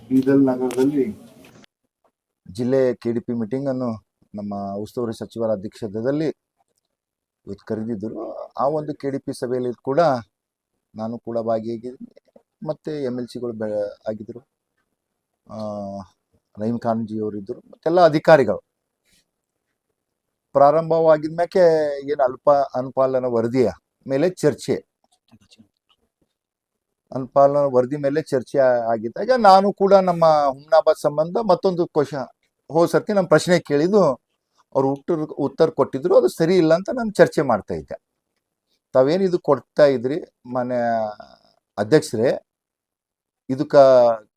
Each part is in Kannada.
ಬೀದರ್ ನಗರದಲ್ಲಿ ಜಿಲ್ಲೆ ಕೆಡಿಪಿ ಮೀಟಿಂಗ್ ಅನ್ನು ನಮ್ಮ ಉಸ್ತುವಾರಿ ಸಚಿವರ ಅಧ್ಯಕ್ಷತೆಯಲ್ಲಿ ಇವತ್ತು ಕರೆದಿದ್ದರು. ಆ ಒಂದು ಕೆಡಿಪಿ ಸಭೆಯಲ್ಲಿ ಕೂಡ ನಾನು ಕೂಡ ಭಾಗಿಯಾಗಿದ್ದೀನಿ. ಮತ್ತು MLCಗಳು ಆಗಿದ್ದರು, ರಹೀಮ್ ಖಾನ್ ಜಿ ಅವರಿದ್ದರು, ಮತ್ತೆಲ್ಲ ಅಧಿಕಾರಿಗಳು. ಪ್ರಾರಂಭವಾಗಿದ ಮ್ಯಾಕೆ ಏನು ಅನುಪಾಲನ ವರದಿಯ ಮೇಲೆ ಚರ್ಚೆ ಅನುಪಾಲನ ವರದಿ ಮೇಲೆ ಚರ್ಚೆ ಆಗಿದ್ದಾಗ ನಾನು ಕೂಡ ನಮ್ಮ ಹುಮ್ನಾಬಾದ್ ಸಂಬಂಧ ಮತ್ತೊಂದು ಸರ್ತಿ ನಮ್ಮ ಪ್ರಶ್ನೆ ಕೇಳಿದ್ದು ಅವ್ರು ಉತ್ತರ ಕೊಟ್ಟಿದ್ರು, ಅದು ಸರಿ ಇಲ್ಲ ಅಂತ ನಾನು ಚರ್ಚೆ ಮಾಡ್ತಾ ಇದ್ದೆ. ತಾವೇನು ಇದು ಕೊಡ್ತಾ ಇದ್ರಿ ಮನೆ ಅಧ್ಯಕ್ಷರೇ, ಇದಕ್ಕೆ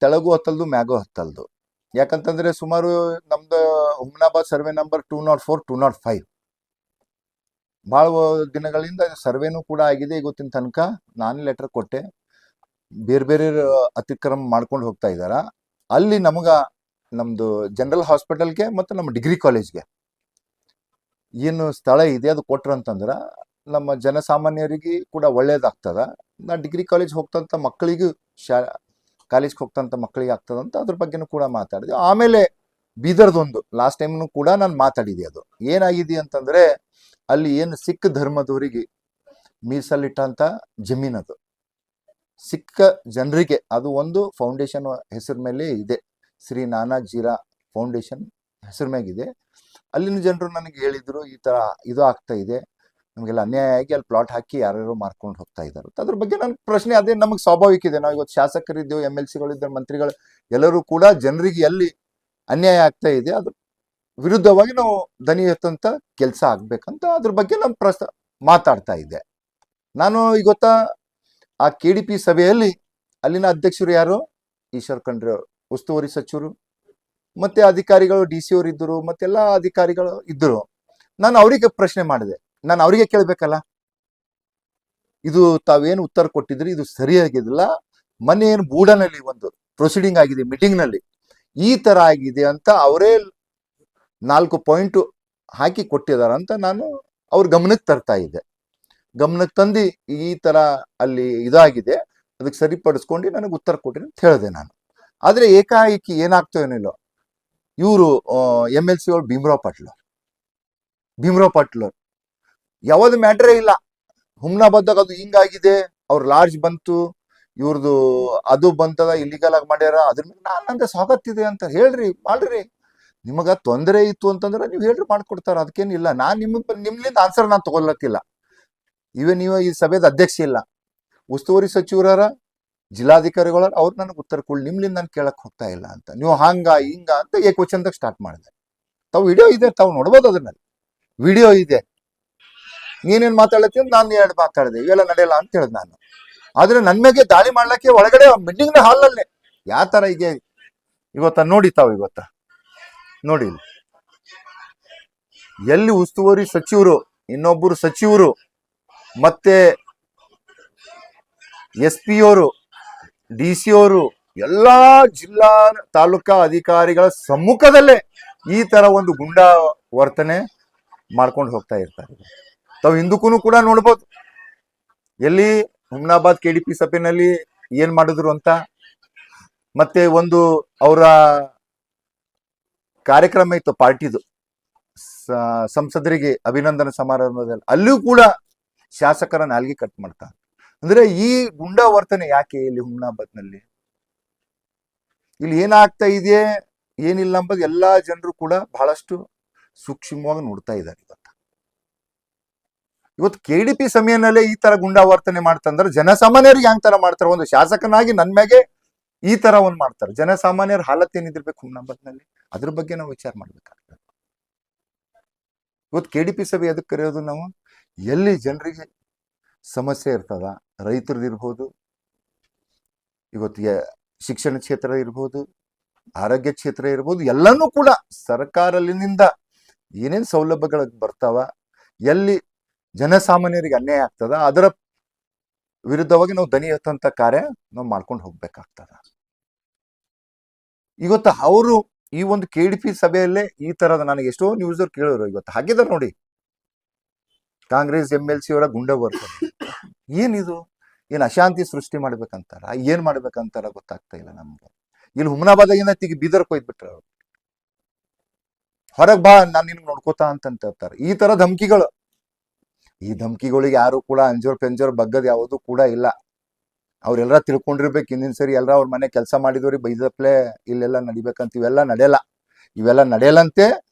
ತೆಳಗು ಹತ್ತಲ್ದು ಮ್ಯಾಗು ಹತ್ತಲ್ದು. ಯಾಕಂತಂದ್ರೆ ಸುಮಾರು ನಮ್ದು ಹುಮ್ನಾಬಾದ್ ಸರ್ವೆ ನಂಬರ್ 204, 205 ಭಾಳ ದಿನಗಳಿಂದ ಸರ್ವೆನೂ ಕೂಡ ಆಗಿದೆ. ಇವತ್ತಿನ ತನಕ ನಾನು ಲೆಟರ್ ಕೊಟ್ಟೆ, ಬೇರೆ ಬೇರೆ ಅತಿಕ್ರಮ ಮಾಡ್ಕೊಂಡು ಹೋಗ್ತಾ ಇದ್ದಾರ. ಅಲ್ಲಿ ನಮ್ದು ಜನರಲ್ ಹಾಸ್ಪಿಟಲ್ಗೆ ಮತ್ತು ನಮ್ಮ ಡಿಗ್ರಿ ಕಾಲೇಜ್ಗೆ ಏನು ಸ್ಥಳ ಇದೆ ಅದು ಕೊಟ್ರಂತಂದ್ರೆ ನಮ್ಮ ಜನಸಾಮಾನ್ಯರಿಗೆ ಕೂಡ ಒಳ್ಳೇದಾಗ್ತದ. ನಾ ಡಿಗ್ರಿ ಕಾಲೇಜ್ ಹೋಗ್ತಂತ ಮಕ್ಕಳಿಗೂ ಕಾಲೇಜ್ಗೆ ಹೋಗ್ತಂತ ಮಕ್ಕಳಿಗೆ ಆಗ್ತದಂತ ಅದ್ರ ಬಗ್ಗೆನೂ ಕೂಡ ಮಾತಾಡಿದೆ. ಆಮೇಲೆ ಬೀದರ್ದೊಂದು ಲಾಸ್ಟ್ ಟೈಮ್ನು ಕೂಡ ನಾನು ಮಾತಾಡಿದೆ. ಅದು ಏನಾಗಿದೆ ಅಂತಂದ್ರೆ ಅಲ್ಲಿ ಏನು ಸಿಖ್ ಧರ್ಮದವರಿಗೆ ಮೀಸಲಿಟ್ಟಂತ ಜಮೀನದು ಸಿಖ್ ಜನರಿಗೆ, ಅದು ಒಂದು ಫೌಂಡೇಶನ್ ಹೆಸರ ಮೇಲೆ ಇದೆ, ಶ್ರೀ ನಾನಾ ಜೀರಾ ಫೌಂಡೇಶನ್ ಹೆಸರ ಮೇಗಿದೆ. ಅಲ್ಲಿನ ಜನರು ನನಗೆ ಹೇಳಿದ್ರು, ಈ ತರ ಇದು ಆಗ್ತಾ ಇದೆ, ನಮಗೆಲ್ಲ ಅನ್ಯಾಯ ಆಗಿ ಅಲ್ಲಿ ಪ್ಲಾಟ್ ಹಾಕಿ ಯಾರ್ಯಾರು ಮಾರ್ಕೊಂಡು ಹೋಗ್ತಾ ಇದ್ದಾರೆ. ಅದ್ರ ಬಗ್ಗೆ ನನ್ನ ಪ್ರಶ್ನೆ ಅದೇ. ನಮಗೆ ಸ್ವಾಭಾವಿಕ ಇದೆ, ನಾವು ಇವತ್ತು ಶಾಸಕರಿದ್ದೇವೆ, MLCಗಳಿದ್ದಾರೆ, ಮಂತ್ರಿಗಳು ಎಲ್ಲರೂ ಕೂಡ ಜನರಿಗೆ ಎಲ್ಲಿ ಅನ್ಯಾಯ ಆಗ್ತಾ ಇದೆ ಅದ್ರ ವಿರುದ್ಧವಾಗಿ ನಾವು ದನಿ ಎತ್ತಂತ ಕೆಲಸ ಆಗ್ಬೇಕಂತ ಅದ್ರ ಬಗ್ಗೆ ನಾನು ಮಾತಾಡ್ತಾ ಇದ್ದೆ. ನಾನು ಇವತ್ತ ಆ KDP ಸಭೆಯಲ್ಲಿ ಅಲ್ಲಿನ ಅಧ್ಯಕ್ಷರು ಯಾರು, ಈಶ್ವರ್ ಖಂಡ್ರೆ ಅವರು, ಉಸ್ತುವಾರಿ ಸಚಿವರು, ಮತ್ತೆ ಅಧಿಕಾರಿಗಳು DC ಅವರು ಇದ್ದರು, ಮತ್ತೆಲ್ಲ ಅಧಿಕಾರಿಗಳು ಇದ್ದರು. ನಾನು ಅವರಿಗೆ ಪ್ರಶ್ನೆ ಮಾಡಿದೆ, ನಾನು ಅವರಿಗೆ ಕೇಳಬೇಕಲ್ಲ, ಇದು ತಾವೇನು ಉತ್ತರ ಕೊಟ್ಟಿದ್ರಿ ಇದು ಸರಿಯಾಗಿದಿಲ್ಲ, ಮೊನ್ನೆ ಏನು ಬೂಡನಲ್ಲಿ ಒಂದು ಪ್ರೊಸೀಡಿಂಗ್ ಆಗಿದೆ, ಮೀಟಿಂಗ್ ನಲ್ಲಿ ಈ ತರ ಆಗಿದೆ ಅಂತ ಅವರೇ 4 ಪಾಯಿಂಟ್ ಹಾಕಿ ಕೊಟ್ಟಿದಾರ ಅಂತ ನಾನು ಅವ್ರ ಗಮನಕ್ಕೆ ತರ್ತಾ ಇದ್ದೆ. ಗಮನಕ್ಕೆ ತಂದು ಈ ತರ ಅಲ್ಲಿ ಇದಾಗಿದೆ, ಅದಕ್ಕೆ ಸರಿಪಡಿಸ್ಕೊಂಡು ನನಗೆ ಉತ್ತರ ಕೊಟ್ಟಿರಿ ಅಂತ ಹೇಳಿದೆ ನಾನು. ಆದ್ರೆ ಏಕಾಏಕಿ ಏನಾಗ್ತೋ ಏನಿಲ್ಲ, ಇವರು MLC ಅವರು ಭೀಮರಾವ್ ಪಾಟೀಲ್ ಯಾವ್ದು ಮ್ಯಾಟ್ರೇ ಇಲ್ಲ, ಹುಮ್ನಾಬಾದ್ದಾಗ ಅದು ಹಿಂಗಾಗಿದೆ, ಅವ್ರ ಲಾಡ್ಜ್ ಬಂತು, ಇವ್ರದ್ದು ಅದು ಬಂತದ, ಇಲ್ಲಿಗಲ್ ಆಗಿ ಮಾಡ್ಯಾರ, ಅದ್ರ ಮೇಲೆ ನಂಗೆ ಸ್ವಾಗತ ಅಂತ ಹೇಳ್ರಿ, ಮಾಡ್ರಿ. ನಿಮಗ ತೊಂದರೆ ಇತ್ತು ಅಂತಂದ್ರೆ ನೀವು ಹೇಳ್ರಿ, ಮಾಡ್ಕೊಡ್ತಾರ, ಅದಕ್ಕೇನಿಲ್ಲ. ನಾನು ನಿಮ್ಲಿಂದ ಆನ್ಸರ್ ನಾನು ತಗೊಳತ್ತಿಲ್ಲ. ನೀವು ಈ ಸಭೆದ ಅಧ್ಯಕ್ಷ ಇಲ್ಲ, ಉಸ್ತುವಾರಿ ಸಚಿವರ ಜಿಲ್ಲಾಧಿಕಾರಿಗಳ ಅವ್ರು ನನಗೆ ಉತ್ತರ ಕೊಡಿ, ನಿಮ್ಲಿಂದ ನಾನು ಕೇಳಕ್ ಹೋಗ್ತಾ ಇಲ್ಲ ಅಂತ. ನೀವು ಹಿಂಗ ಅಂತ ಏಕವಚನದಾಗ ಸ್ಟಾರ್ಟ್ ಮಾಡಿದೆ. ತಾವು ವಿಡಿಯೋ ಇದೆ, ತಾವು ನೋಡ್ಬೋದು, ಅದನ್ನಲ್ಲಿ ವಿಡಿಯೋ ಇದೆ. ನೀನೇನ್ ಮಾತಾಡತ್ತಿ ಅಂತ ನಾನು 2 ಮಾತಾಡಿದೆ, ಇವೆಲ್ಲ ನಡೆಯಲ್ಲ ಅಂತ ಹೇಳಿದ್ ನಾನು. ಆದ್ರೆ ನನ್ ಮೇಲೆ ದಾಳಿ ಮಾಡ್ಲಿಕ್ಕೆ ಒಳಗಡೆ ಮೀಟಿಂಗ್ ಹಾಲ್ನಲ್ಲೇ ಯಾವ ತರ ಈಗ ಇವತ್ತ ನೋಡಿ, ತಾವು ಇವತ್ತ ನೋಡಿ, ಎಲ್ಲಿ ಉಸ್ತುವಾರಿ ಸಚಿವರು, ಇನ್ನೊಬ್ಬರು ಸಚಿವರು, ಮತ್ತೆ SP ಅವರು, DC ಅವರು, ಎಲ್ಲಾ ಜಿಲ್ಲಾ ತಾಲೂಕಾ ಅಧಿಕಾರಿಗಳ ಸಮ್ಮುಖದಲ್ಲೇ ಈ ತರ ಒಂದು ಗುಂಡಾ ವರ್ತನೆ ಮಾಡ್ಕೊಂಡು ಹೋಗ್ತಾ ಇರ್ತಾರೆ. ತಾವು ಹಿಂದಕ್ಕೂ ಕೂಡ ನೋಡ್ಬೋದು, ಎಲ್ಲಿ ಹುಮ್ನಾಬಾದ್ KDP ಸಭೆಯಲ್ಲಿ ಏನ್ ಮಾಡಿದ್ರು ಅಂತ. ಮತ್ತೆ ಒಂದು ಅವರ ಕಾರ್ಯಕ್ರಮ ಇತ್ತು ಪಾರ್ಟಿದು, ಸಂಸದರಿಗೆ ಅಭಿನಂದನಾ ಸಮಾರಂಭದಲ್ಲಿ, ಅಲ್ಲಿಯೂ ಕೂಡ ಶಾಸಕರ ನಾಲ್ಗೆ ಕಟ್ ಮಾಡ್ತಾರೆ. ಅಂದ್ರೆ ಈ ಗುಂಡಾ ವರ್ತನೆ ಯಾಕೆ ಇಲ್ಲಿ ಹುಮ್ನಾಬಾದ್ನಲ್ಲಿ, ಇಲ್ಲಿ ಏನಾಗ್ತಾ ಇದೆ ಏನಿಲ್ಲ ಅಂಬದು ಎಲ್ಲಾ ಜನರು ಕೂಡ ಬಹಳಷ್ಟು ಸೂಕ್ಷ್ಮವಾಗಿ ನೋಡ್ತಾ ಇದ್ದಾರೆ. ಇವತ್ತು KDP ಸಮಯನಲ್ಲೇ ಈ ತರ ಗುಂಡಾ ವರ್ತನೆ ಮಾಡ್ತಂದ್ರೆ ಜನಸಾಮಾನ್ಯರಿಗೆ ಯಾವ ತರ ಮಾಡ್ತಾರೆ? ಒಂದು ಶಾಸಕನಾಗಿ ನನ್ ಮ್ಯಾಗೆ ಈ ತರ ಒಂದ್ ಮಾಡ್ತಾರೆ, ಜನಸಾಮಾನ್ಯರ ಹಾಲತ್ ಏನಿದಿರ್ಬೇಕು ಹುಮ್ನಾಬಾದ್ನಲ್ಲಿ, ಅದ್ರ ಬಗ್ಗೆ ನಾವು ವಿಚಾರ ಮಾಡ್ಬೇಕಾಗ್ತದೆ. ಇವತ್ತು KDP ಸಭೆ ಎದಕ್ಕೆ ಕರೆಯೋದು ನಾವು? ಎಲ್ಲಿ ಜನರಿಗೆ ಸಮಸ್ಯೆ ಇರ್ತದ, ರೈತರದಿರ್ಬೋದು, ಇವತ್ತಿಗೆ ಶಿಕ್ಷಣ ಕ್ಷೇತ್ರ ಇರ್ಬೋದು, ಆರೋಗ್ಯ ಕ್ಷೇತ್ರ ಇರ್ಬೋದು, ಎಲ್ಲನೂ ಕೂಡ ಸರ್ಕಾರದಿಂದ ಏನೇನು ಸೌಲಭ್ಯಗಳು ಬರ್ತಾವ, ಎಲ್ಲಿ ಜನಸಾಮಾನ್ಯರಿಗೆ ಅನ್ಯಾಯ ಆಗ್ತದ, ಅದರ ವಿರುದ್ಧವಾಗಿ ನಾವು ದನಿ ಎತ್ತಂತ ಕಾರ್ಯ ನಾವು ಮಾಡ್ಕೊಂಡು ಹೋಗ್ಬೇಕಾಗ್ತದ. ಇವತ್ತು ಅವರು ಈ ಒಂದು KDP ಸಭೆಯಲ್ಲೇ ಈ ತರದ, ನನಗೆ ಎಷ್ಟೋ ನ್ಯೂಸ್ ಕೇಳೋರು ಇವತ್ತು ಹಾಕಿದಾರೆ ನೋಡಿ, ಕಾಂಗ್ರೆಸ್ MLC ಅವರ ಗುಂಡಾ ವರ್ತನೆ. ಏನಿದು? ಏನ್ ಅಶಾಂತಿ ಸೃಷ್ಟಿ ಮಾಡ್ಬೇಕಂತಾರ, ಏನ್ ಮಾಡ್ಬೇಕಂತಾರ ಗೊತ್ತಾಗ್ತಾ ಇಲ್ಲ ನಮ್ಗೆ. ಇಲ್ಲಿ ಹುಮನಾಬಾದಾಗಿಂದ ತಿಗಿ ಬೀದರ್ಕ್ ಹೋಯ್ಬಿಟ್ರ ಅವ್ರು. ಹೊರಗ್ ಬಾ ನಾನ್ ನಿನ್ಗೆ ನೋಡ್ಕೋತಾ ಅಂತ ಹೇಳ್ತಾರೆ. ಈ ತರ ಧಮಕಿಗಳು. ಈ ಧಮಕಿಗಳಿಗೆ ಯಾರು ಕೂಡ ಅಂಜೋರ್ ಪೆಂಜೋರ್ ಬಗ್ಗದ್ ಯಾವುದು ಕೂಡ ಇಲ್ಲ. ಅವ್ರೆಲ್ಲರ ತಿಳ್ಕೊಂಡಿರ್ಬೇಕು ಹಿಂದಿನ ಸರಿ ಎಲ್ಲರ ಅವ್ರ ಮನೆ ಕೆಲಸ ಮಾಡಿದವ್ರಿಗೆ ಬೈದಪ್ಲೆ ಇಲ್ಲೆಲ್ಲ ನಡಿಬೇಕಂತ. ಇವೆಲ್ಲ ನಡೆಯಲ್ಲಂತೆ.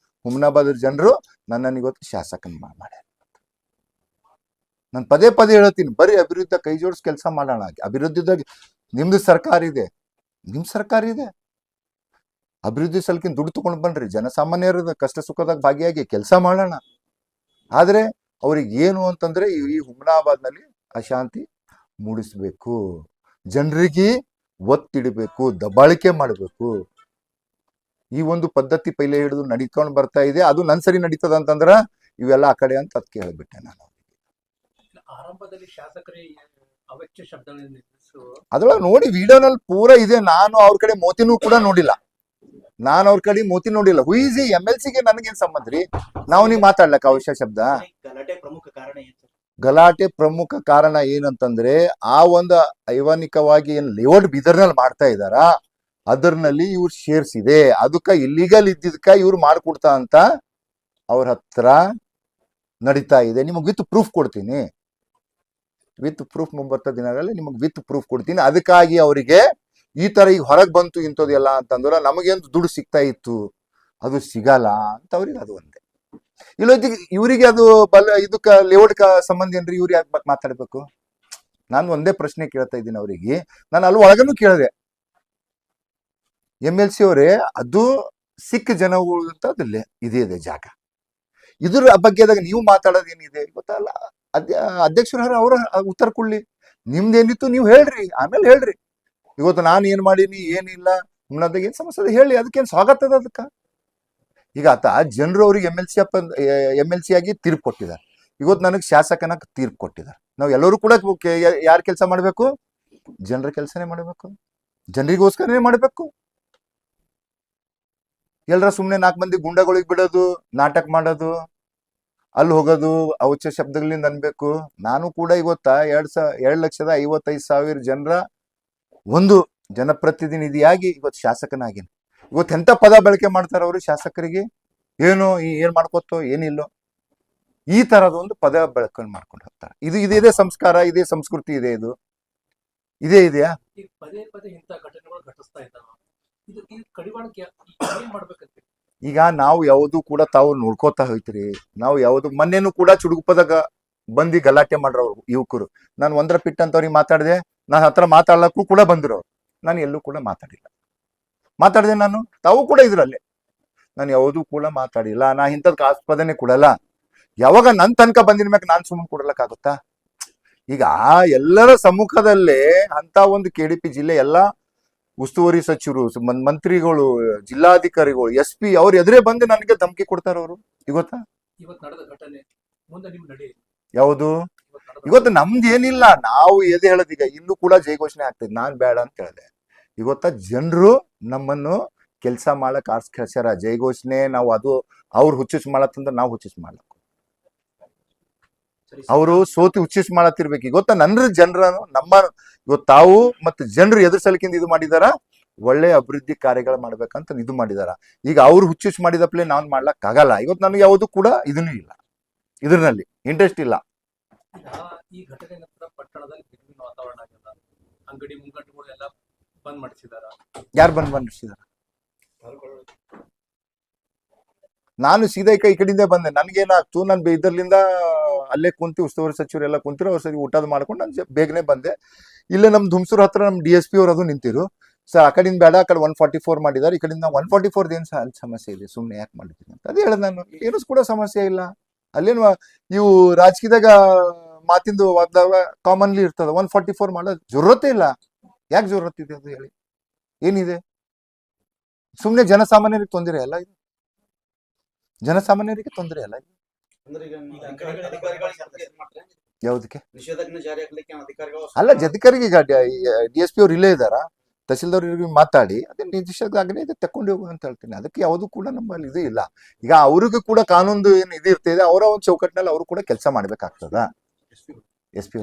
ಹುಮನಾಬಾದ್ ಜನರು ನನ್ನನ್ನು ಇವತ್ತು ಶಾಸಕನ್ ಮಾಡ್ಯಾರ. ನಾನು ಪದೇ ಪದೇ ಹೇಳ್ತೀನಿ, ಬರೀ ಅಭಿವೃದ್ಧಿ ಕೈ ಜೋಡಿಸಿ ಕೆಲಸ ಮಾಡೋಣ. ಅಭಿವೃದ್ಧಿದಾಗ ನಿಮ್ದು ಸರ್ಕಾರ ಇದೆ, ನಿಮ್ ಸರ್ಕಾರ ಇದೆ. ಅಭಿವೃದ್ಧಿ ಸಲಕಿನ ದುಡ್ಡು ತಗೊಂಡ್ ಬನ್ರಿ, ಜನಸಾಮಾನ್ಯರ ಕಷ್ಟ ಸುಖದಾಗ ಭಾಗಿಯಾಗಿ ಕೆಲಸ ಮಾಡೋಣ. ಆದ್ರೆ ಅವ್ರಿಗೆ ಏನು ಅಂತಂದ್ರೆ ಈ ಹುಮನಾಬಾದ್ನಲ್ಲಿ ಅಶಾಂತಿ ಮೂಡಿಸ್ಬೇಕು, ಜನರಿಗೆ ಒತ್ತಿಡಬೇಕು, ದಬ್ಬಾಳಿಕೆ ಮಾಡಬೇಕು. ಈ ಒಂದು ಪದ್ಧತಿ ಪೈಲೆ ಹಿಡಿದು ನಡೀಕೊಂಡು ಬರ್ತಾ ಇದೆ. ಅದು ನನ್ ಸರಿ ನಡೀತದ ಅಂತಂದ್ರ ಇವೆಲ್ಲ ಆ ಕಡೆ ಅಂತ ಅದಕ್ಕೆ ಹೇಳ್ಬಿಟ್ಟೆ ನಾನು. ಆರಂಭದಲ್ಲಿ ಶಾಸಕರಿಗೆ ಅವಾಚ್ಯ ಶಬ್ದಗಳನ್ನು ಅದ್ರೊಳಗೆ ನೋಡಿ ವಿಡಿಯೋನಲ್ಲಿ ಪೂರಾ ಇದೆ. ನಾನು ಅವ್ರ ಕಡೆ ಮೋತಿನೂ ಕೂಡ ನೋಡಿಲ್ಲ. ಹುಯಿಸಿ MLC ಗೆ ನನಗೇನ್ ಸಂಬಂಧ ರೀ? ನಾವು ನೀವು ಮಾತಾಡ್ಲಕ್ಕ ಅವಶ್ಯ ಶಬ್ದ? ಗಲಾಟೆ ಪ್ರಮುಖ ಕಾರಣ ಏನಂತಂದ್ರೆ ಆ ಒಂದು ಐವಾನಿಕವಾಗಿ ಏನ್ ಲೇಔಟ್ ಬೀದರ್ನಲ್ಲಿ ಮಾಡ್ತಾ ಇದಾರ ಅದರ್ನಲ್ಲಿ ಇವ್ರು ಶೇರ್ಸ್ ಇದೆ. ಅದಕ್ಕ ಇಲ್ಲಿಗಲ್ ಇದ್ದಿದ್ಕ ಇವ್ರು ಮಾಡ್ಕೊಡ್ತಾ ಅಂತ ಅವ್ರ ಹತ್ರ ನಡೀತಾ ಇದೆ. ನಿಮಗ್ ವಿತ್ ಪ್ರೂಫ್ ಕೊಡ್ತೀನಿ, ವಿತ್ ಪ್ರೂಫ್ ಮುಂಬರ್ತ ದಿನಗಳಲ್ಲಿ ನಿಮಗ್ ವಿತ್ ಪ್ರೂಫ್ ಕೊಡ್ತೀನಿ. ಅದಕ್ಕಾಗಿ ಅವರಿಗೆ ಈ ತರ ಈಗ ಹೊರಗೆ ಬಂತು ಇಂಥದ್ದೆಲ್ಲ ಅಂತಂದ್ರೆ ನಮಗೇನು ದುಡ್ಡು ಸಿಗ್ತಾ ಇತ್ತು ಅದು ಸಿಗಲ್ಲ ಅಂತ ಅವ್ರಿಗೆ ಅದು ಒಂದೇ. ಇಲ್ಲ ಇವರಿಗೆ ಅದು ಇದಕ್ಕ ಲೇಔಟ್ ಸಂಬಂಧ ಏನ್ರಿ? ಇವ್ರು ಯಾಕೆ ಮಾತಾಡ್ಬೇಕು? ನಾನು ಒಂದೇ ಪ್ರಶ್ನೆ ಕೇಳ್ತಾ ಇದ್ದೀನಿ ಅವರಿಗೆ. ನಾನು ಅಲ್ಲಿ ಒಳಗನು ಕೇಳಿದೆ, MLC ಅವರೇ ಅದು ಸಿಖ್ ಜನಗಳು ಅಂತ ಅದಲ್ಲಿ ಇದೆ ಜಾಗ, ಇದ್ರ ಬಗ್ಗೆದಾಗ ನೀವು ಮಾತಾಡೋದು ಏನಿದೆ ಗೊತ್ತಲ್ಲ? ಅಧ್ಯಕ್ಷರ ಅವರ ಉತ್ತರ ಕೊಡ್ಲಿ. ನಿಮ್ದೇನಿತ್ತು ನೀವು ಹೇಳ್ರಿ, ಆಮೇಲೆ ಹೇಳ್ರಿ. ಇವತ್ತು ನಾನು ಏನ್ ಮಾಡೀನಿ ಏನಿಲ್ಲ ಮುನ್ನದಾಗ ಏನ್ ಸಮಸ್ಯೆ ಹೇಳಿ, ಅದಕ್ಕೇನ್ ಸ್ವಾಗತ ಅದ ಅದಕ್ಕ. ಈಗ ಆತ ಜನರು ಅವ್ರಿಗೆ MLC ಆಗಿ ತೀರ್ಪು ಕೊಟ್ಟಿದ್ದಾರೆ. ಇವತ್ತು ನನಗೆ ಶಾಸಕನ ತೀರ್ಪು ಕೊಟ್ಟಿದ್ದಾರೆ. ನಾವು ಎಲ್ಲರೂ ಕೂಡ ಯಾರ ಕೆಲಸ ಮಾಡ್ಬೇಕು? ಜನರ ಕೆಲಸನೇ ಮಾಡ್ಬೇಕು, ಜನರಿಗೋಸ್ಕರನೇ ಮಾಡ್ಬೇಕು. ಎಲ್ಲರ ಸುಮ್ನೆ 4 ಮಂದಿ ಗುಂಡಗಳಿಗೆ ಬಿಡೋದು, ನಾಟಕ ಮಾಡೋದು, ಅಲ್ಲಿ ಹೋಗೋದು, ಅವಾಚ್ಯ ಶಬ್ದಗಳಿಂದ ಅನ್ಬೇಕು. ನಾನು ಕೂಡ ಇವತ್ತ 2,55,000 ಜನರ ಒಂದು ಜನಪ್ರತಿನಿಧಿಯಾಗಿ ಇವತ್ತು ಶಾಸಕನಾಗೇನೆ. ಇವತ್ತು ಎಂತ ಪದ ಬಳಕೆ ಮಾಡ್ತಾರ ಅವರು ಶಾಸಕರಿಗೆ? ಏನು ಏನ್ ಮಾಡ್ಕೋತೋ ಏನಿಲ್ಲೋ ಈ ತರದ ಒಂದು ಪದ ಬಳಕೆ ಮಾಡ್ಕೊಂಡು ಹೋಗ್ತಾರೆ. ಇದೇ ಸಂಸ್ಕಾರ, ಇದೇ ಸಂಸ್ಕೃತಿ ಇದೆ, ಇದೇ ಇದೆಯಾ? ಪದೇ ಪದೇ ಇಂಥ ಘಟನೆಗಳು ಘಟಿಸ್ತಾ ಇದ್ದಾವೆ. ಈಗ ನಾವು ಯಾವುದು ಕೂಡ ತಾವು ನೋಡ್ಕೋತಾ ಹೋಯ್ತಿರಿ. ನಾವು ಯಾವುದು ಮೊನ್ನೆನೂ ಕೂಡ ಚುಡುಗುಪ್ಪದಾಗ ಬಂದಿ ಗಲಾಟೆ ಮಾಡ್ರವ್ರು ಯುವಕರು. ನಾನು ಒಂದರ ಪಿಟ್ ಅಂತವ್ರಿಗೆ ಮಾತಾಡಿದೆ. ನಾನು ಹತ್ರ ಮಾತಾಡ್ಲಕ್ಕೂ ಕೂಡ ಬಂದ್ರು. ನಾನು ಎಲ್ಲೂ ಕೂಡ ಮಾತಾಡಿದೆ ನಾನು. ತಾವು ಕೂಡ ಇದ್ರಲ್ಲಿ ನಾನು ಯಾವುದು ಕೂಡ ಮಾತಾಡಿಲ್ಲ. ನಾ ಇಂಥದ್ಕ ಆಸ್ಪದನೆ ಕೊಡಲ್ಲ. ಯಾವಾಗ ನನ್ ತನಕ ಬಂದಿನ ಮ್ಯಾಗ ನಾನ್ ಸುಮ್ಮನೆ ಕೊಡಲಕ್ಕಾಗುತ್ತಾ? ಈಗ ಎಲ್ಲರ ಸಮ್ಮುಖದಲ್ಲೇ ಅಂತ ಒಂದು KDP ಜಿಲ್ಲೆ ಎಲ್ಲ ಉಸ್ತುವಾರಿ ಸಚಿವರು, ಮಂತ್ರಿಗಳು, ಜಿಲ್ಲಾಧಿಕಾರಿಗಳು, SP ಅವ್ರು ಎದುರೇ ಬಂದು ನನಗೆ ಧಮಕಿ ಕೊಡ್ತಾರ ಅವರು. ಇವತ್ತು ನಡೆದ ಘಟನೆ ಮುಂದೆ ನಿಮ್ ನಡಿ ಯಾವುದು? ಇವತ್ತು ನಮ್ದು ಏನಿಲ್ಲ, ನಾವು ಎದೆ ಹೇಳೋದು. ಈಗ ಇಲ್ಲೂ ಕೂಡ ಜೈ ಘೋಷಣೆ ಆಗ್ತದೆ. ನಾನ್ ಬೇಡ ಅಂತ ಹೇಳಿದೆ. ಇವತ್ತ ಜನರು ನಮ್ಮನ್ನು ಕೆಲಸ ಮಾಡಕ್ ಆರ್ಸ್ಯಾರ. ಜೈ ಘೋಷಣೆ ನಾವು ಅದು ಅವ್ರು ಹುಚ್ಚಿಸ್ ಮಾಡತ್ತಂದ್ರೆ ನಾವು ಹುಚ್ಚಿಸ್ ಮಾಡ್ಲಕ್ಕ, ಅವರು ಸೋತಿ ಹುಚ್ಚಿಸ್ ಮಾಡತ್ತಿರ್ಬೇಕು. ಇವತ್ತ ನನ್ನ ಜನರನ್ನು ಇವತ್ತು ತಾವು ಮತ್ತೆ ಜನರು ಎದುರು ಸಲಕಿಂದ ಇದು ಮಾಡಿದಾರ, ಒಳ್ಳೆ ಅಭಿವೃದ್ಧಿ ಕಾರ್ಯಗಳು ಮಾಡ್ಬೇಕಂತ ಇದು ಮಾಡಿದಾರ. ಈಗ ಅವ್ರು ಹುಚ್ಚಿಸ್ ಮಾಡಿದಪ್ಲೆ ನಾನ್ ಮಾಡ್ಲಕ್ ಆಗಲ್ಲ. ಇವತ್ತು ನನಗೆ ಯಾವುದು ಕೂಡ ಇದನ್ನೂ ಇಲ್ಲ, ಇದ್ರಲ್ಲಿ ಇಂಟ್ರೆಸ್ಟ್ ಇಲ್ಲ. ಈ ಘಟನೆ ನಂತರ ಪಟ್ಟಣದಲ್ಲಿ ಬಿಗುವಿನ ವಾತಾವರಣ ಆಗಿದೆ. ಅಂಗಡಿ ಮುಂಗಟ್ಟುಗಳು ಎಲ್ಲ ಬಂದ್ ಮಾಡಿಸಿದಾರ. ಯಾರು ಬಂದ್ ಮಾಡಿಸಿದಾರ? ನಾನು ಸೀದಾ ಈ ಕಡೆಯಿಂದ ಬಂದೆ. ನನ್ಗೇನಾಗ್ತು, ನಾನು ಇದರ್ಲಿಂದ ಅಲ್ಲೇ ಕುಂತಿ ಉಸ್ತುವಾರಿ ಸಚಿವರೆಲ್ಲ ಕುಂತಿರು. ಅವ್ರ ಸರಿ ಊಟದ ಮಾಡ್ಕೊಂಡು ನಾನು ಬೇಗನೆ ಬಂದೆ. ಇಲ್ಲೇ ನಮ್ ಧುಮ್ಸೂರ್ ಹತ್ರ ನಮ್ DSP ಅವ್ರು ಅದು ನಿಂತಿರು. ಆ ಕಡೆಯಿಂದ ಬೇಡ, ಆ ಕಡೆ 144 ಮಾಡಿದಾರೆ. ಈ ಕಡೆಯಿಂದ 144 ಏನ್ ಸಮಸ್ಯೆ ಇದೆ? ಸುಮ್ನೆ ಯಾಕೆ ಮಾಡಿದ್ದೀನಿ ಅಂತ ಅದೇ ಹೇಳದ್ ನಾನು. ಏನು ಕೂಡ ಸಮಸ್ಯೆ ಇಲ್ಲ. ಅಲ್ಲೇನು ಇವು ರಾಜಕೀಯದಾಗ ಮಾತಿಂದು ಕಾಮನ್ಲಿ ಇರ್ತದ. 144 ಮಾಡೋದು ಜರೂರತ್ತೇ ಇಲ್ಲ. ಯಾಕೆ ಜರೂರತ್ತಿದೆ ಅದು ಹೇಳಿ? ಏನಿದೆ? ಸುಮ್ನೆ ಜನಸಾಮಾನ್ಯರಿಗೆ ತೊಂದರೆ ಅಲ್ಲ ಇದು? ಜನಸಾಮಾನ್ಯರಿಗೆ ತೊಂದರೆ ಅಲ್ಲ ಇದು? ಯಾವ್ದಕ್ಕೆ ಅಲ್ಲ, ಅಧಿಕಾರಿಗೆ ಈಗ DSP ಅವ್ರು ಇಲ್ಲೇ ಇದ್ದಾರ. ತಹಸೀಲ್ದಾರ್ ಮಾತಾಡಿ ಅದೇ ನಿದೇಶಕರಾಗನೇ ಇದೆ ತಕೊಂಡು ಹೋಗು ಅಂತ ಹೇಳ್ತೀನಿ. ಅದಕ್ಕೆ ಯಾವುದು ಕೂಡ ನಮ್ಮಲ್ಲಿ ಇದು ಇಲ್ಲ. ಈಗ ಅವ್ರಿಗೂ ಕೂಡ ಕಾನೂನು ಏನು ಇದು ಇರ್ತದೆ, ಅವರ ಒಂದು ಚೌಕಟ್ಟಿನಲ್ಲಿ ಅವರು ಕೂಡ ಕೆಲಸ ಮಾಡ್ಬೇಕಾಗ್ತದ. SP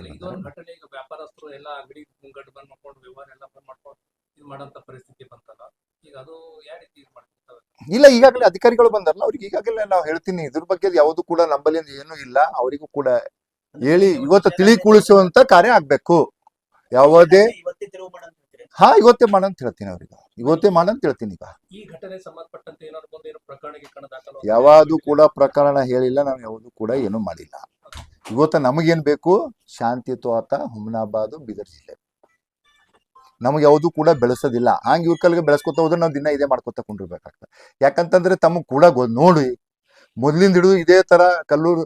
ವ್ಯಾಪಾರಸ್ಥರು ಎಲ್ಲ ಅಂಗಡಿ ಮುಂಗಟ್ಟು ಬಂದ್ ಮಾಡ್ಕೊಂಡು ವ್ಯವಹಾರ ಎಲ್ಲ ಬಂದ್ ಮಾಡ್ಕೊಂಡು ಇದು ಮಾಡಂತ ಪರಿಸ್ಥಿತಿ ಬಂತಲ್ಲ. ಯಾವ ರೀತಿ ಇದು ಮಾಡ್ತಾರೆ? ಇಲ್ಲ, ಈಗಾಗಲೇ ಅಧಿಕಾರಿಗಳು ಬಂದಾರಲ್ಲ, ಅವ್ರಿಗೆ ಈಗಾಗಲೇ ನಾವು ಹೇಳ್ತೀನಿ, ಇದ್ರ ಬಗ್ಗೆ ಯಾವುದು ಕೂಡ ನಂಬಲ್ಲಿ ಏನು ಇಲ್ಲ. ಅವರಿಗೂ ಕೂಡ ಹೇಳಿ ಇವತ್ತು ತಿಳಿಕುಳಿಸುವಂತ ಕಾರ್ಯ ಆಗ್ಬೇಕು. ಯಾವುದೇ ಇವತ್ತೇ ತೆರವು ಮಾಡಂತ ಹೇಳ್ತೀರಿ? ಇವತ್ತೇ ಮಾಡಂತ ಹೇಳ್ತೀನಿ ಅವ್ರಿಗೆ, ಇವತ್ತೇ ಮಾಡಂತ ಹೇಳ್ತೀನಿ. ಈಗ ಈ ಘಟನೆ ಸಂಬಂಧಪಟ್ಟಂತೆ ಏನಾದ್ರು ಮುಂದೆ ಏನೋ ಪ್ರಕರಣಕ್ಕೆ ಕಣ ದಾಖಲು ಯಾವುದು ಕೂಡ ಪ್ರಕರಣ ಹೇಳಿಲ್ಲ, ನಾವು ಯಾವುದು ಕೂಡ ಏನು ಮಾಡಿಲ್ಲ. ಇವತ್ತು ನಮಗೇನ್ ಬೇಕು? ಶಾಂತಿಯುತ ಹುಮ್ನಾಬಾದ್ ಬೀದರ್ ಜಿಲ್ಲೆ. ನಮ್ಗೆ ಯಾವುದು ಕೂಡ ಬೆಳೆಸೋದಿಲ್ಲ. ಹಂಗೆ ಇವ್ರ ಕಲ್ಗೆ ಬೆಳೆಸ್ಕೊತ ಹೋದ್ರೆ ನಾವು ದಿನ ಇದೇ ಮಾಡ್ಕೊತ ಕೊಂಡಿರ್ಬೇಕಾಗ್ತದೆ. ಯಾಕಂತಂದ್ರೆ ತಮಗೆ ಕೂಡ ನೋಡಿ, ಮೊದ್ಲಿಂದ ಹಿಡಿದು ಇದೇ ತರ ಕಲ್ಲೂರು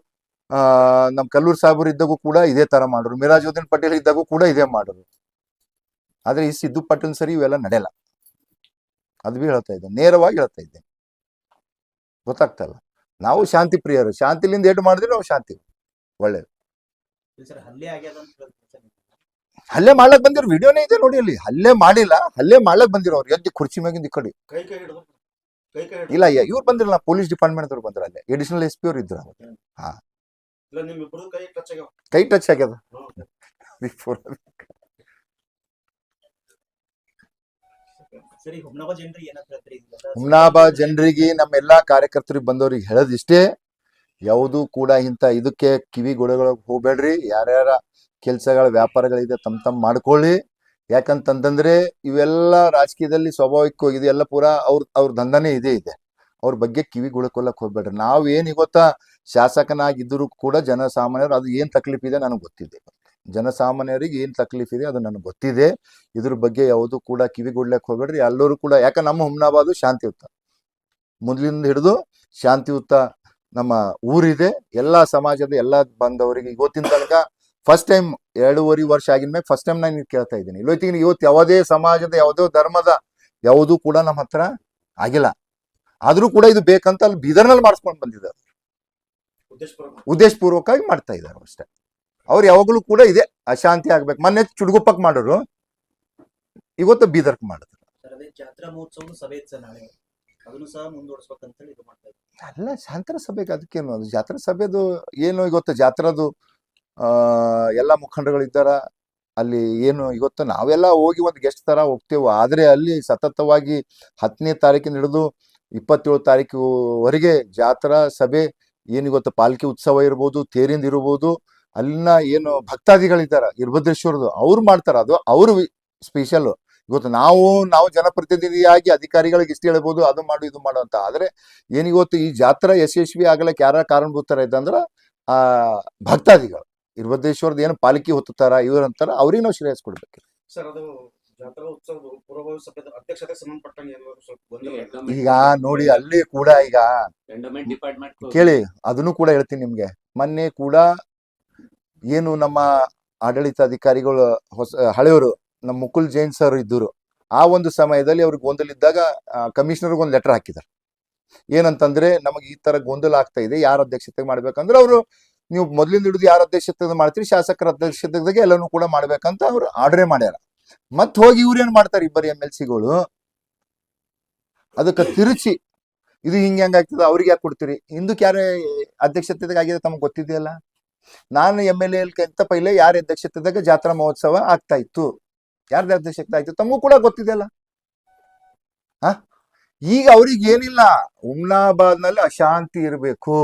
ನಮ್ ಕಲ್ಲೂರು ಸಾಹೇಬರು ಇದ್ದಾಗೂ ಕೂಡ ಇದೇ ತರ ಮಾಡ್ರು, ಮಿರಾಜುದ್ದೀನ್ ಪಟೇಲ್ ಇದ್ದಾಗೂ ಕೂಡ ಇದೇ ಮಾಡಿದ್ರು. ಆದ್ರೆ ಈ ಸಿದ್ದು ಪಟೇಲ್ ಸರಿ ಇವೆಲ್ಲ ನಡೆಯಲ್ಲ. ಅದು ಬಿ ಹೇಳ್ತಾ ಇದ್ದೆ, ನೇರವಾಗಿ ಹೇಳ್ತಾ ಇದ್ದೆ. ಗೊತ್ತಾಗ್ತಲ್ಲ, ನಾವು ಶಾಂತಿ ಪ್ರಿಯರು. ಶಾಂತಿಲಿಂದ ಏಟು ಮಾಡಿದ್ರೆ ನಾವು ಶಾಂತಿ ಒಳ್ಳೇದು. ಸರ್ ಹಲ್ಲೆ ಆಗ್ಯದ ಅಂತ ಹೇಳ್ತೀರಿ ಸರ್ ನೀವು? ಹಲ್ಲೆ ಮಾಡ್ಲಕ್ ಬಂದಿರೋ ವಿಡಿಯೋನೇ ಇದೆ ನೋಡಿ. ಅಲ್ಲಿ ಹಲ್ಲೆ ಮಾಡಿಲ್ಲ, ಹಲ್ಲೆ ಮಾಡ್ಲಕ್ ಬಂದಿರೋ ಅವ್ರು ಎದ್ದು ಕುರ್ಚಿ ಮ್ಯಾಗಿಂದ ಈ ಕಡೆ. ಕೈ ಹಿಡಿದು ಇಲ್ಲ, ಇವ್ರು ಬಂದಿರಲ್ಲ, ಪೊಲೀಸ್ ಡಿಪಾರ್ಟ್ಮೆಂಟ್ ಅವ್ರು ಬಂದ್ರ. ಅಲ್ಲೇ ಅಡಿಷನಲ್ SP ಅವ್ರು ಇದ್ರು. ಇಲ್ಲ, ನಿಮ್ಮಿಬ್ರು ಕೈ ಟಚ್ ಆಗ್ಯಾವ? ಕೈ ಟಚ್ ಆಗ್ಯದ. ಸರಿ, ಹುಮ್ನಾಬಾದ್ ಜನರಿಗೆ ಏನಂತ ಹೇಳ್ತೀರಿ? ಹುಮ್ನಾಬಾದ್ ಜನರಿಗೆ, ನಮ್ಮ ಎಲ್ಲಾ ಕಾರ್ಯಕರ್ತರಿಗೆ ಬಂದವ್ರಿಗೆ ಹೇಳೋದಿಷ್ಟೇ, ಯಾವುದು ಕೂಡ ಇಂಥ ಇದಕ್ಕೆ ಕಿವಿಗೊಳಗಳಿಗೆ ಹೋಗ್ಬೇಡ್ರಿ. ಯಾರ್ಯಾರ ಕೆಲ್ಸಗಳ ವ್ಯಾಪಾರಗಳಿದೆ ತಮ್ಮ ಮಾಡ್ಕೊಳ್ಳಿ. ಯಾಕಂತಂದ್ರೆ ಇವೆಲ್ಲ ರಾಜಕೀಯದಲ್ಲಿ ಸ್ವಾಭಾವಿಕವಾಗಿ ಇದೆಲ್ಲ ಪೂರಾ ಅವ್ರ ದಂಧನೆ ಇದೆ. ಅವ್ರ ಬಗ್ಗೆ ಕಿವಿಗೊಳಕೊಲ್ಲಕ್ ಹೋಗ್ಬೇಡ್ರಿ. ನಾವ್ ಏನ್ ಇವತ್ತ ಶಾಸಕನಾಗಿದ್ದರೂ ಕೂಡ ಜನಸಾಮಾನ್ಯರು ಅದು ಏನ್ ತಕ್ಲೀಫ್ ಇದೆ ನನಗೆ ಗೊತ್ತಿದೆ. ಜನಸಾಮಾನ್ಯರಿಗೆ ಏನ್ ತಕ್ಲೀಫ್ ಇದೆ ಅದು ನನಗೆ ಗೊತ್ತಿದೆ. ಇದ್ರ ಬಗ್ಗೆ ಯಾವುದು ಕೂಡ ಕಿವಿಗೊಡ್ಲಕ್ ಹೋಗ್ಬೇಡ್ರಿ ಎಲ್ಲರೂ ಕೂಡ. ಯಾಕಂದ್ರೆ ನಮ್ಮ ಹುಮ್ನಾಬಾದು ಶಾಂತಿಯುತ, ಮೊದ್ಲಿಂದ ಹಿಡಿದು ಶಾಂತಿಯುತ ನಮ್ಮ ಊರಿದೆ. ಎಲ್ಲಾ ಸಮಾಜದ ಎಲ್ಲಾ ಬಂದವರಿಗೆ ಇವತ್ತಿನ ತನಕ ಫಸ್ಟ್ ಟೈಮ್ 2.5 ವರ್ಷ ಆಗಿದ್ಮೇಲೆ ಫಸ್ಟ್ ಟೈಮ್ ನಾನು ಕೇಳ್ತಾ ಇದ್ದೀನಿ. ಇವತ್ತು ಯಾವುದೇ ಸಮಾಜದ ಯಾವುದೇ ಧರ್ಮದ ಯಾವುದೂ ಕೂಡ ನಮ್ಮ ಹತ್ರ ಆಗಿಲ್ಲ. ಆದ್ರೂ ಕೂಡ ಇದು ಬೇಕಂತ ಅಲ್ಲಿ ಬೀದರ್ನಲ್ಲಿ ಮಾಡಿಸ್ಕೊಂಡು ಬಂದಿದ್ದಾರೆ. ಉದ್ದೇಶಪೂರ್ವಕವಾಗಿ ಮಾಡ್ತಾ ಇದ್ದಾರೆ ಅಷ್ಟೇ. ಅವ್ರು ಯಾವಾಗಲೂ ಕೂಡ ಇದೆ ಅಶಾಂತಿ ಆಗ್ಬೇಕು. ಮೊನ್ನೆ ಚುಡುಗುಪ್ಪಕ್ ಮಾಡೋರು, ಇವತ್ತು ಬೀದರ್ಕ್ ಮಾಡಿದ್ರು. ಜಾತ್ರಾ ಮಹೋತ್ಸವ ಸಭೆ ಇತ್ತು ಸರ್ ನಾಳೆ, ಅದನ್ನು ಸಹ ಮುಂದೂಡಿಸ್ಬೇಕಂತ ಹೇಳಿ ಇದು ಮಾಡ್ತಾ ಇದ್ದಾರೆ. ಅಲ್ಲ, ಜಾತ್ರಾ ಸಭೆಗೆ ಅದಕ್ಕೇನು, ಅದು ಜಾತ್ರಾ ಸಭೆದು ಏನು ಇವತ್ತು ಜಾತ್ರಾದು ಎಲ್ಲ ಮುಖಂಡಗಳಿದ್ದಾರ ಅಲ್ಲಿ. ಏನು ಇವತ್ತು ನಾವೆಲ್ಲ ಹೋಗಿ ಒಂದು ಗೆಸ್ಟ್ ತರ ಹೋಗ್ತೇವೆ. ಆದ್ರೆ ಅಲ್ಲಿ ಸತತವಾಗಿ 10ನೇ ತಾರೀಕಿನ ಹಿಡಿದು 27 ತಾರೀಕುವರೆಗೆ ಜಾತ್ರಾ ಸಭೆ ಏನು, ಇವತ್ತು ಪಾಲ್ಕಿ ಉತ್ಸವ ಇರ್ಬೋದು, ತೇರಿಂದ ಇರ್ಬೋದು, ಅಲ್ಲಿನ ಏನು ಭಕ್ತಾದಿಗಳಿದ್ದಾರೆ ವೀರಭದ್ರೇಶ್ವರದು ಅವ್ರು ಮಾಡ್ತಾರ. ಅದು ಅವ್ರು ಸ್ಪೆಷಲ್. ಇವತ್ತು ನಾವು ಜನಪ್ರತಿನಿಧಿಯಾಗಿ ಅಧಿಕಾರಿಗಳಿಗೆ ಇಷ್ಟು ಹೇಳ್ಬೋದು, ಅದು ಮಾಡು ಇದು ಮಾಡು ಅಂತ. ಆದ್ರೆ ಏನಿವತ್ತು ಈ ಜಾತ್ರಾ ಯಶಸ್ವಿ ಆಗ್ಲಕ್ಕೆ ಯಾರ ಕಾರಣಭೂತರ ಇದ್ದಂದ್ರ ಆ ಭಕ್ತಾದಿಗಳು ವೀರಭದ್ರೇಶ್ವರದ ಏನು ಪಾಲಿಕೆ ಹೊತ್ತಾರ ಇವ್ರಂತಾರ, ಅವ್ರಿಗೆ ನಾವು ಶ್ರೇಯಸ್ ಕೊಡ್ಬೇಕು. ಸರ್, ಅದು ಜಾತ್ರಾ ಉತ್ಸವದ ಪೂರ್ವಭಾವಿ ಸಭೆದ ಅಧ್ಯಕ್ಷತೆ ಸಂಬಂಧಪಟ್ಟಂಗೆ ಈಗ ನೋಡಿ, ಅಲ್ಲಿ ಕೂಡ ಈಗ ಕೇಳಿ, ಅದನ್ನು ಕೂಡ ಹೇಳ್ತೀನಿ ನಿಮ್ಗೆ. ಮೊನ್ನೆ ಕೂಡ ಏನು ನಮ್ಮ ಆಡಳಿತಾಧಿಕಾರಿಗಳು ಹಳೆಯವರು ನಮ್ಮ ಮುಕುಲ್ ಜೈನ್ ಸರ್ ಇದ್ದರು. ಆ ಒಂದು ಸಮಯದಲ್ಲಿ ಅವ್ರಿಗೆ ಗೊಂದಲಿದ್ದಾಗ ಕಮಿಷನರ್ಗೆ ಒಂದು ಲೆಟರ್ ಹಾಕಿದ್ದಾರೆ. ಏನಂತಂದ್ರೆ, ನಮಗೆ ಈ ತರ ಗೊಂದಲ ಆಗ್ತಾ ಇದೆ, ಯಾರ ಅಧ್ಯಕ್ಷತೆ ಮಾಡ್ಬೇಕಂದ್ರೆ ಅವರು ನೀವು ಮೊದ್ಲಿಂದ ಹಿಡಿದು ಯಾರ ಅಧ್ಯಕ್ಷತೆ ಮಾಡ್ತೀರಿ, ಶಾಸಕರ ಅಧ್ಯಕ್ಷತೆಗೆ ಎಲ್ಲನೂ ಕೂಡ ಮಾಡ್ಬೇಕಂತ ಅವ್ರು ಆರ್ಡರ್ ಮಾಡ್ಯಾರ. ಮತ್ ಹೋಗಿ ಇವ್ರು ಏನ್ ಮಾಡ್ತಾರೆ, ಇಬ್ಬರು MLCಗಳು ಅದಕ್ಕೆ ತಿರುಚಿ ಇದು ಹೆಂಗಾಗ್ತದೆ, ಅವ್ರಿಗೆ ಯಾಕೆ ಕೊಡ್ತೀರಿ, ಹಿಂದಕ್ಕೆ ಯಾರ ಅಧ್ಯಕ್ಷತೆದಾಗ ಆಗಿದೆ ತಮಗೆ ಗೊತ್ತಿದೆಯಲ್ಲ. ನಾನು MLA ಅಂತ ಪೈಲೆ ಯಾರ ಅಧ್ಯಕ್ಷತೆದಾಗ ಜಾತ್ರಾ ಮಹೋತ್ಸವ ಆಗ್ತಾ ಇತ್ತು, ಯಾರ್ದ ಅಧ್ಯಕ್ಷತೆ ಆಯ್ತು ತಮಗೂ ಕೂಡ ಗೊತ್ತಿದೆಯಲ್ಲ. ಈಗ ಅವ್ರಿಗೆ ಏನಿಲ್ಲ, ಹುಮ್ನಾಬಾದ್ನಲ್ಲಿ ಅಶಾಂತಿ ಇರಬೇಕು.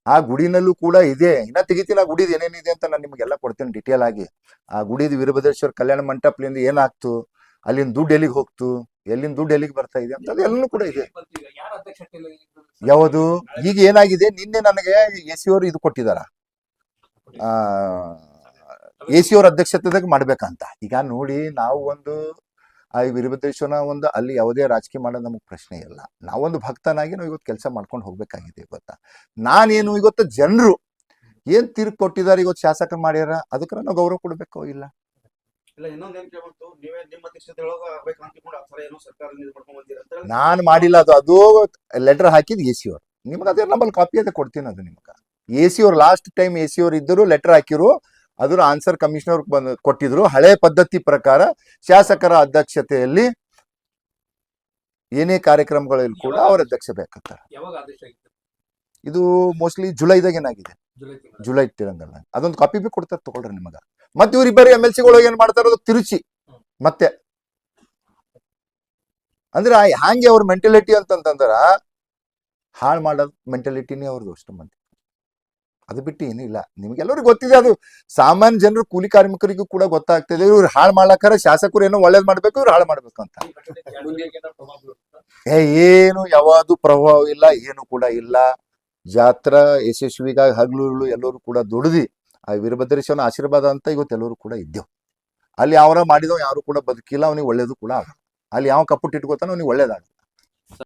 ಆ ಗುಡಿನಲ್ಲೂ ಕೂಡ ಇದೆ, ಇನ್ನ ತೆಗಿತಿಲ್ಲ ಗುಡಿದ್ ಏನೇನಿದೆ ಅಂತ ನಾನು ನಿಮ್ಗೆಲ್ಲ ಕೊಡ್ತೇನೆ ಡೀಟೇಲ್ ಆಗಿ. ಆ ಗುಡಿದ ವೀರಭದ್ರೇಶ್ವರ ಕಲ್ಯಾಣ ಮಂಟಪದಿಂದ ಏನಾಗ್ತು, ಅಲ್ಲಿಂದ ದುಡ್ಡು ಎಲ್ಲಿಗೆ ಹೋಗ್ತು, ಎಲ್ಲಿಂದ ದುಡ್ಡು ಎಲ್ಲಿಗೆ ಬರ್ತಾ ಇದೆ ಅಂತ ಎಲ್ಲನೂ ಕೂಡ ಇದೆ. ಯಾರ ಅಧ್ಯಕ್ಷತೆ ಯಾವುದು ಈಗ ಏನಾಗಿದೆ, ನಿನ್ನೆ ನನಗೆ AC ಅವರು ಇದು ಕೊಟ್ಟಿದಾರ, AC ಅವ್ರ ಅಧ್ಯಕ್ಷತೆದಾಗ ಮಾಡ್ಬೇಕಂತ. ಈಗ ನೋಡಿ, ನಾವು ಒಂದು ಆ ವೀರಭದ್ರೇಶ್ವರನ ಒಂದು ಅಲ್ಲಿ ಯಾವುದೇ ರಾಜಕೀಯ ಮಾಡೋದು ನಮಗೆ ಪ್ರಶ್ನೆ ಇಲ್ಲ. ನಾವೊಂದು ಭಕ್ತನಾಗಿ ನಾವು ಇವತ್ತು ಕೆಲಸ ಮಾಡ್ಕೊಂಡು ಹೋಗ್ಬೇಕಾಗಿದೆ. ಇವತ್ತ ನಾನೇನು ಇವತ್ತು ಜನರು ಏನ್ ತೀರ್ಪು ಕೊಟ್ಟಿದ್ದಾರೆ, ಇವತ್ತು ಶಾಸಕರು ಮಾಡ್ಯಾರ, ಅದಕ್ಕೆ ನಾವು ಗೌರವ ಕೊಡ್ಬೇಕು. ಇಲ್ಲ ನಾನು ಮಾಡಿಲ್ಲ, ಅದು ಲೆಟರ್ ಹಾಕಿದ್ AC ಅವ್ರು. ನಿಮ್ಗೆ ಅದೇ ನಮ್ಮಲ್ಲಿ ಕಾಪಿ ಅದೇ ಕೊಡ್ತೀನಿ. ಅದು ನಿಮ್ಗೆ AC ಅವ್ರು ಲಾಸ್ಟ್ ಟೈಮ್ AC ಅವ್ರು ಇದ್ದರು, ಲೆಟರ್ ಹಾಕಿರು, ಅದ್ರ ಆನ್ಸರ್ ಕಮಿಷನರ್ ಬಂದು ಕೊಟ್ಟಿದ್ರು. ಹಳೆ ಪದ್ಧತಿ ಪ್ರಕಾರ ಶಾಸಕರ ಅಧ್ಯಕ್ಷತೆಯಲ್ಲಿ ಏನೇ ಕಾರ್ಯಕ್ರಮಗಳಲ್ಲಿ ಕೂಡ ಅವ್ರ ಅಧ್ಯಕ್ಷ ಬೇಕಂತಾರೆ. ಇದು ಮೋಸ್ಟ್ಲಿ ಜುಲೈದಾಗ ಏನಾಗಿದೆ, ಜುಲೈ ತಿಂಗಳ. ಅದೊಂದು ಕಾಪಿ ಬಿ ಕೊಡ್ತಾರೆ, ತಗೊಳ್ರಿ ನಿಮಗ. ಮತ್ತೆ ಇವ್ರಿಬ್ಬರು MLCಗಳು ಏನ್ ಮಾಡ್ತಾರ, ಅದು ತಿರುಚಿ ಮತ್ತೆ ಅಂದ್ರೆ ಹ್ಯಾಂಗೆ ಅವ್ರ ಮೆಂಟಾಲಿಟಿ ಅಂತಂತಂದ್ರ ಹಾಳು ಮಾಡೋದು ಮೆಂಟಾಲಿಟಿನೇ ಅವ್ರದ್ದು ಅಷ್ಟು ಮಂದಿ. ಅದು ಬಿಟ್ಟು ಏನೂ ಇಲ್ಲ. ನಿಮ್ಗೆಲ್ಲರಿಗೂ ಗೊತ್ತಿದೆ, ಅದು ಸಾಮಾನ್ಯ ಜನರು ಕೂಲಿ ಕಾರ್ಮಿಕರಿಗೂ ಕೂಡ ಗೊತ್ತಾಗ್ತಿದೆ. ಇವ್ರು ಹಾಳು ಮಾಡ್ಲಾಕಾರ ಶಾಸಕರು ಏನೋ ಒಳ್ಳೇದ್ ಮಾಡ್ಬೇಕು, ಇವ್ರು ಹಾಳು ಮಾಡ್ಬೇಕು ಅಂತ. ಈ ಘಟನೆ ಜಾಗೃತಿಗೆ ಏನಾದ್ರು ಪ್ರಭಾವ ಬೀರುತ್ತಾ? ಏನು ಯಾವುದು ಪ್ರಭಾವ ಇಲ್ಲ, ಏನು ಕೂಡ ಇಲ್ಲ. ಜಾತ್ರಾ ಯಶಸ್ವಿಗಾಗಿ ಹಗಲು ಎಲ್ಲರೂ ಕೂಡ ದುಡಿದಿ ಆ ವೀರಭದ್ರೇಶ್ವರನ ಆಶೀರ್ವಾದ ಅಂತ ಇವತ್ತು ಎಲ್ಲರೂ ಕೂಡ ಇದ್ದೇವು. ಅಲ್ಲಿ ಅವರ ಮಾಡಿದವ ಯಾರು ಕೂಡ ಬದುಕಿಲ್ಲ, ಅವನಿಗೆ ಒಳ್ಳೇದು ಕೂಡ ಆಗ. ಅಲ್ಲಿ ಯಾವ ಕಪ್ಪುಟ್ಟು ಇಟ್ಕೋತಾನ ಅವನಿಗೆ ಒಳ್ಳೇದಾಗ.